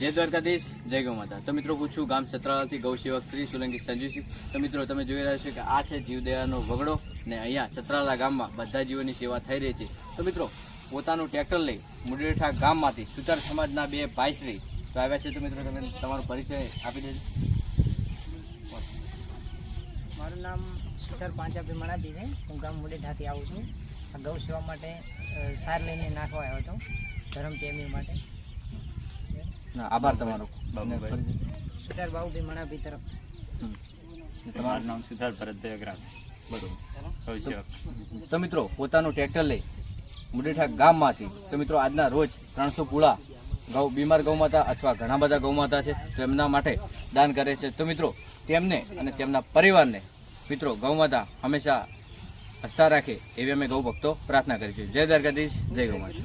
જય દ્વારકાધીશ, જય ગૌ માતા। તો મિત્રો પૂછું ગામ છત્રાલાથી ગૌ સેવક શ્રી સોલંકી સંજીવસિંહ। તો મિત્રો તમે જોઈ રહ્યા છો કે આ છે જીવદયાનો વગડો ને અહીંયા છત્રાલા ગામમાં બધા જીવોની સેવા થઈ રહી છે। તો મિત્રો પોતાનું ટ્રેક્ટર લઈ મુંડેઠા ગામમાંથી સુતાર સમાજના બે ભાઈશ્રી તો આવ્યા છે। તો મિત્રો તમે તમારો પરિચય આપી દેજો। મારું નામ સુતાર પાંચાભી મણાભી છે। હું ગામ મુંડેઠાથી આવું છું। આ ગૌ સેવા માટે સાર લઈને નાખવા આવ્યો હતો ધરમ પ્રેમી માટે। આભાર તમારો। સુતાર બાબુભાઈ મણાભી તરફ। તમારું નામ સુધાર ભરતભાઈ અગ્રામ, બરોબર। તો મિત્રો પોતાનું ટ્રેક્ટર લઈ મુંડેઠા ગામમાંથી તો મિત્રો આજના રોજ 300 પૂળા બીમાર ગૌમાતા અથવા ઘણા બધા ગૌમાતા છે તો એમના માટે દાન કરે છે। તો મિત્રો તેમને અને તેમના પરિવારને મિત્રો ગૌમાતા હંમેશા હસતા રાખે એવી અમે ગૌ ભક્તો પ્રાર્થના કરી છે। જય દ્વારકાધીશ, જય ગૌ માતા।